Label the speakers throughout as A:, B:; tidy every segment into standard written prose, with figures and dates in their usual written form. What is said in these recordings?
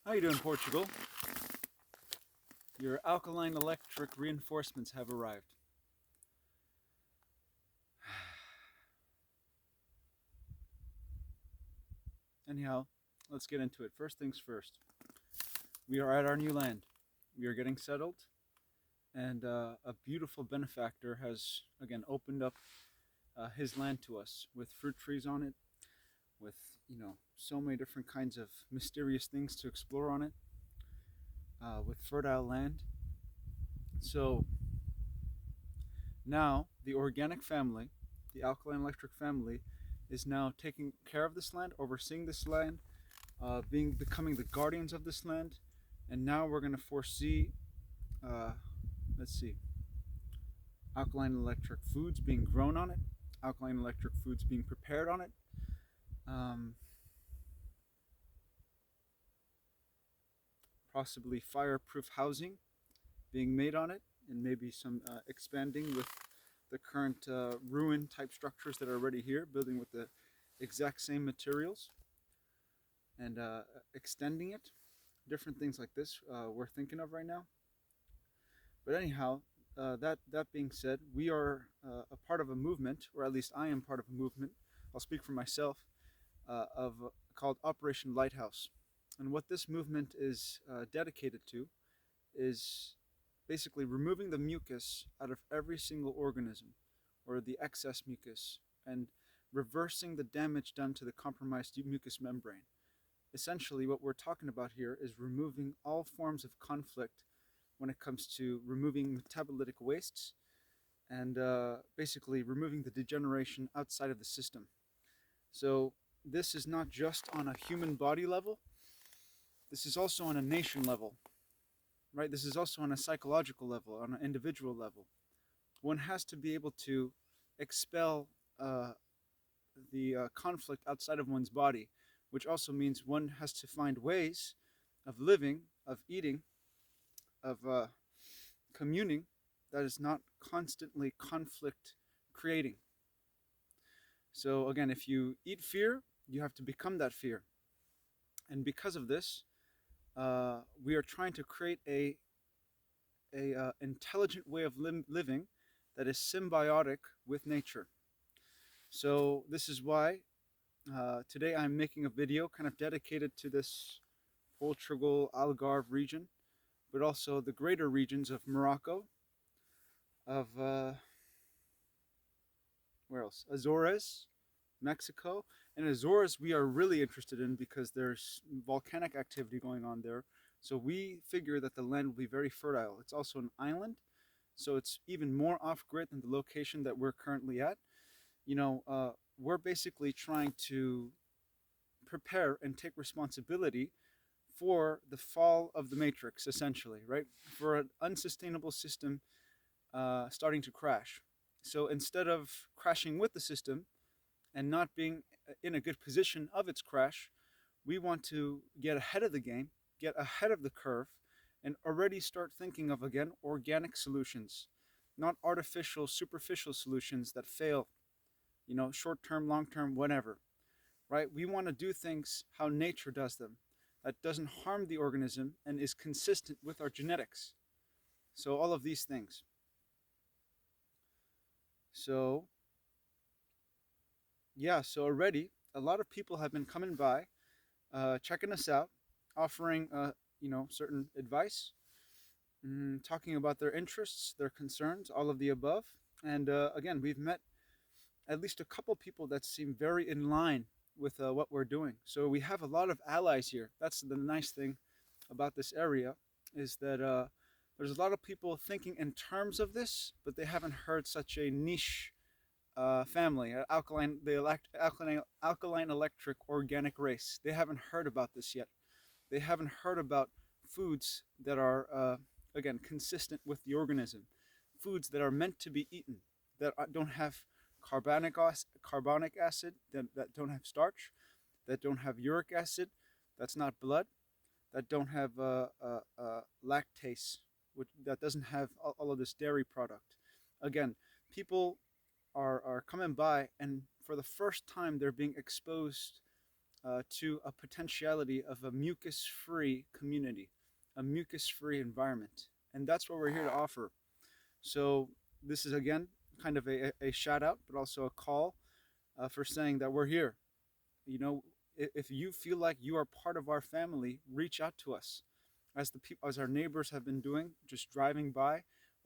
A: How you doing, Portugal? Your alkaline electric reinforcements have arrived. Anyhow, let's get into it. First things first. We are at our new land. We are getting settled, and a beautiful benefactor has again opened up his land to us with fruit trees on it, with so many different kinds of mysterious things to explore on it, with fertile land. So now the organic family, the alkaline electric family, is now taking care of this land, overseeing this land, becoming the guardians of this land, and now we're going to foresee, uh, let's see, alkaline electric foods being grown on it, alkaline electric foods being prepared on it, um, possibly fireproof housing being made on it, and maybe some expanding with the current ruin type structures that are already here, building with the exact same materials and extending it. Different things like this we're thinking of right now. But anyhow, that being said, we are a part of a movement, or at least I am part of a movement. I'll speak for myself, of called Operation Lighthouse, and what this movement is dedicated to is basically removing the mucus out of every single organism, or the excess mucus, and reversing the damage done to the compromised mucous membrane. Essentially, what we're talking about here is removing all forms of conflict when it comes to removing metabolitic wastes and basically removing the degeneration outside of the system. So this is not just on a human body level, this is also on a nation level, right? This is also on a psychological level, on an individual level. One has to be able to expel the conflict outside of one's body, which also means one has to find ways of living, of eating, of communing that is not constantly conflict creating. So again, if you eat fear, you have to become that fear. And because of this, we are trying to create a intelligent way of living that is symbiotic with nature. So this is why today I'm making a video kind of dedicated to this Portugal, Algarve region, but also the greater regions of Morocco, of where else? Azores, Mexico. And Azores we are really interested in because there's volcanic activity going on there. So we figure that the land will be very fertile. It's also an island, so it's even more off-grid than the location that we're currently at. We're basically trying to prepare and take responsibility for the fall of the matrix, essentially, right? For an unsustainable system starting to crash. So instead of crashing with the system and not being in a good position of its crash, we want to get ahead of the game, get ahead of the curve, and already start thinking of, again, organic solutions, not artificial, superficial solutions that fail, short-term, long-term, whatever, right? We want to do things how nature does them, that doesn't harm the organism and is consistent with our genetics. So all of these things. So yeah, so already a lot of people have been coming by, checking us out, offering certain advice, talking about their interests, their concerns, all of the above. And again, we've met at least a couple people that seem very in line with what we're doing. So we have a lot of allies here. That's the nice thing about this area, is that there's a lot of people thinking in terms of this, but they haven't heard such a niche family, alkaline electric organic race. They haven't heard about this yet. They haven't heard about foods that are, again, consistent with the organism, foods that are meant to be eaten, that don't have carbonic acid, that don't have starch, that don't have uric acid, that's not blood, that don't have lactase, that doesn't have all of this dairy product. Again, people are coming by, and for the first time they're being exposed to a potentiality of a mucus-free community, a mucus-free environment. And that's what we're here to offer. So this is, again, kind of a shout out, but also a call for saying that we're here. You know, if you feel like you are part of our family, reach out to us, as the people, as our neighbors have been doing, just driving by,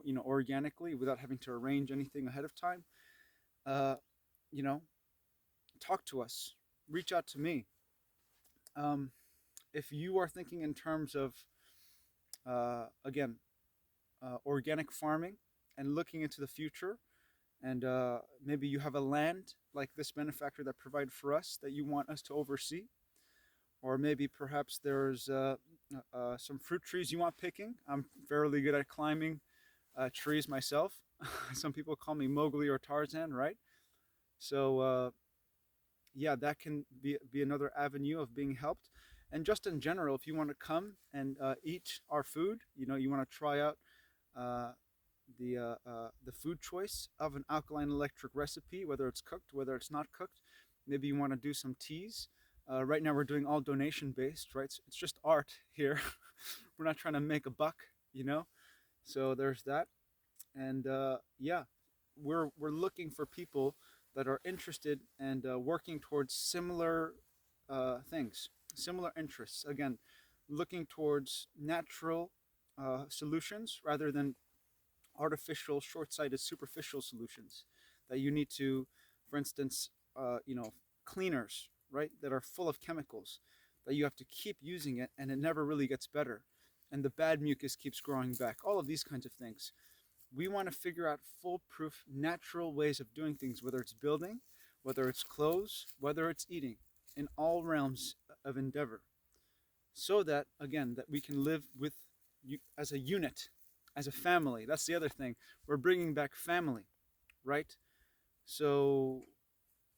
A: you know, organically without having to arrange anything ahead of time. Uh, you know, talk to us, reach out to me. Um, if you are thinking in terms of, again, organic farming and looking into the future, and maybe you have a land like this benefactor that provided for us that you want us to oversee, or maybe perhaps there's some fruit trees you want picking. I'm fairly good at climbing trees myself. Some people call me Mowgli or Tarzan, right? So yeah, that can be another avenue of being helped. And just in general, if you want to come and eat our food, you know, you want to try out uh, the food choice of an alkaline electric recipe, whether it's cooked, whether it's not cooked. Maybe you want to do some teas. Right now we're doing all donation based, right? So it's just art here. We're not trying to make a buck, you know. So there's that, and yeah, we're looking for people that are interested and working towards similar things, similar interests. Again, looking towards natural solutions rather than artificial, short-sighted, superficial solutions that you need to, for instance, you know, cleaners, right, that are full of chemicals that you have to keep using it and it never really gets better. And the bad mucus keeps growing back. All of these kinds of things. We want to figure out foolproof, natural ways of doing things, whether it's building, whether it's clothes, whether it's eating, in all realms of endeavor. So that, again, that we can live with you as a unit, as a family. That's the other thing. We're bringing back family, right? So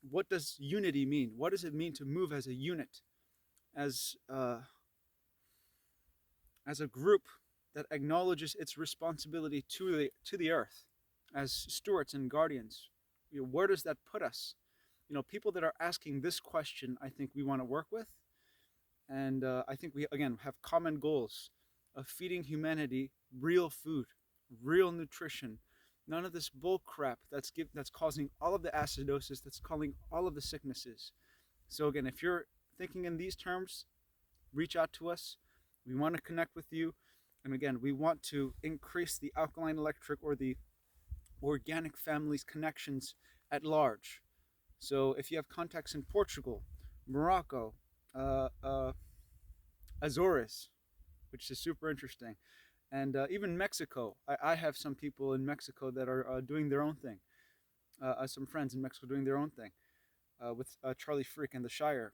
A: what does unity mean? What does it mean to move as a unit, as a group that acknowledges its responsibility to the earth, as stewards and guardians? You know, where does that put us? You know, people that are asking this question, I think we want to work with, and I think we again have common goals of feeding humanity real food, real nutrition. None of this bull crap that's causing all of the acidosis, that's causing all of the sicknesses. So again, if you're thinking in these terms, reach out to us. We want to connect with you. And again, we want to increase the alkaline electric or the organic families connections at large. So if you have contacts in Portugal, Morocco, uh, uh, Azores, which is super interesting, and even Mexico. I have some people in Mexico that are doing their own thing. Some friends in Mexico doing their own thing with Charlie Freak and the Shire.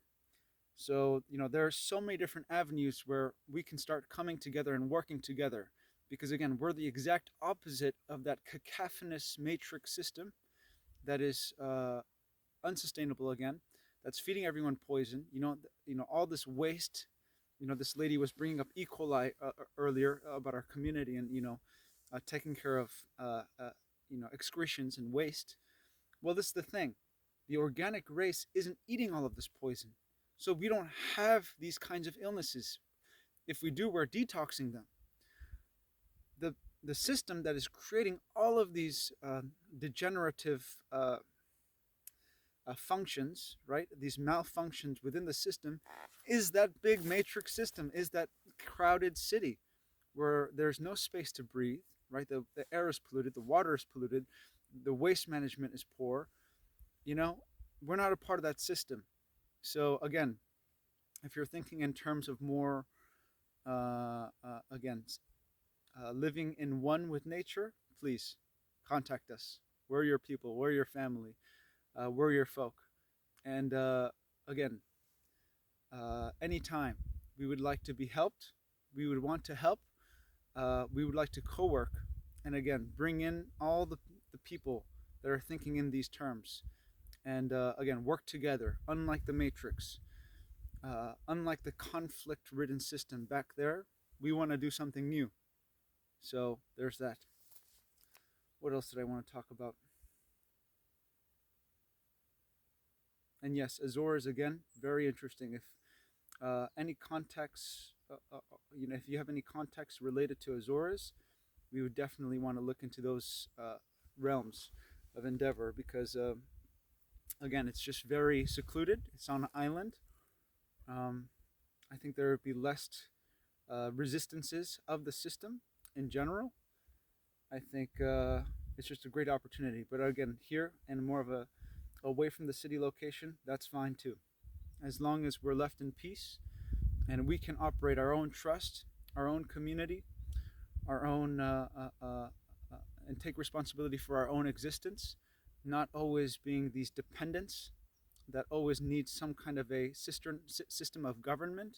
A: So, you know, there are so many different avenues where we can start coming together and working together. Because again, we're the exact opposite of that cacophonous matrix system that is unsustainable again, that's feeding everyone poison. You know, all this waste. You know, this lady was bringing up E. coli earlier about our community and, you know, taking care of, you know, excretions and waste. Well, this is the thing. The organic race isn't eating all of this poison. So we don't have these kinds of illnesses. If we do, we're detoxing them. The, the system that is creating all of these degenerative functions, right? These malfunctions within the system is that big matrix system, is that crowded city where there's no space to breathe, right? The air is polluted, the water is polluted, the waste management is poor. You know, we're not a part of that system. So again, if you're thinking in terms of more, again, living in one with nature, please contact us. We're your people, we're your family, we're your folk. And again, anytime we would like to be helped, we would want to help, we would like to co-work, and again, bring in all the people that are thinking in these terms. And again, work together, unlike the Matrix, unlike the conflict-ridden system back there. We want to do something new. So there's that. What else did I want to talk about? And yes, Azores again, very interesting. If any contacts, if you have any contacts related to Azores, we would definitely want to look into those realms of endeavor because, again, it's just very secluded. It's on an island. Um, I think there would be less resistances of the system in general. I think it's just a great opportunity. But again, here and more of a away from the city location, that's fine too. As long as we're left in peace and we can operate our own trust, our own community, our own, and take responsibility for our own existence, not always being these dependents that always need some kind of a system of government,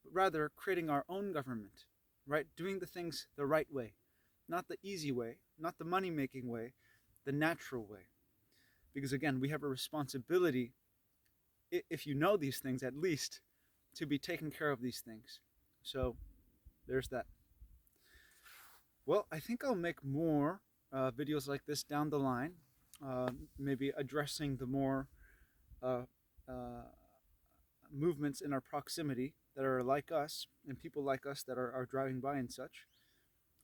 A: but rather creating our own government, right? Doing the things the right way, not the easy way, not the money making way, the natural way. Because again, we have a responsibility, if you know these things at least, to be taking care of these things. So there's that. Well, I think I'll make more videos like this down the line, maybe addressing the more movements in our proximity that are like us and people like us that are driving by and such.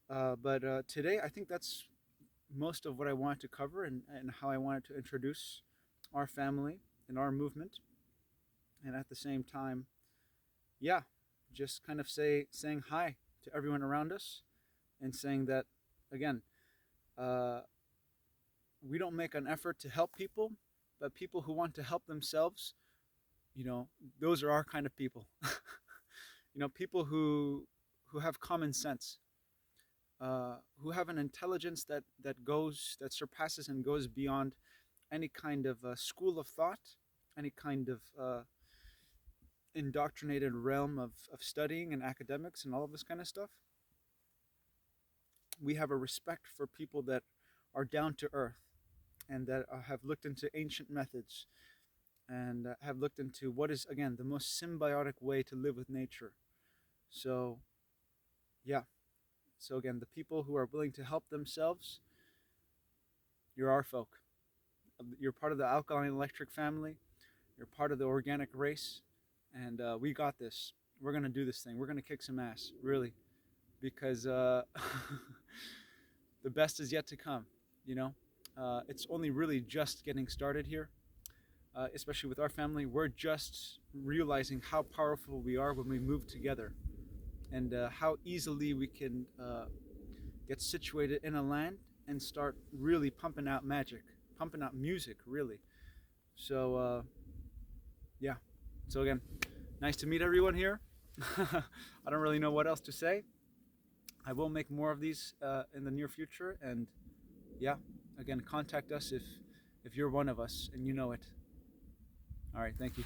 A: But today, I think that's most of what I wanted to cover and how I wanted to introduce our family and our movement. And at the same time, yeah, just kind of saying hi to everyone around us and saying that, again, we don't make an effort to help people, but people who want to help themselves, those are our kind of people. People who have common sense, who have an intelligence that surpasses and goes beyond any kind of school of thought, any kind of indoctrinated realm of studying and academics and all of this kind of stuff. We have a respect for people that are down to earth and that have looked into ancient methods and have looked into what is, again, the most symbiotic way to live with nature. So, yeah. So again, the people who are willing to help themselves, you're our folk. You're part of the Alkaline Electric family. You're part of the organic race. And we got this. We're going to do this thing. We're going to kick some ass, really. Because the best is yet to come, It's only really just getting started here, especially with our family. We're just realizing how powerful we are when we move together and how easily we can get situated in a land and start really pumping out magic, pumping out music, really. So, yeah. So again, nice to meet everyone here. I don't really know what else to say. I will make more of these in the near future, and yeah, again, contact us if you're one of us and you know it. All right, thank you.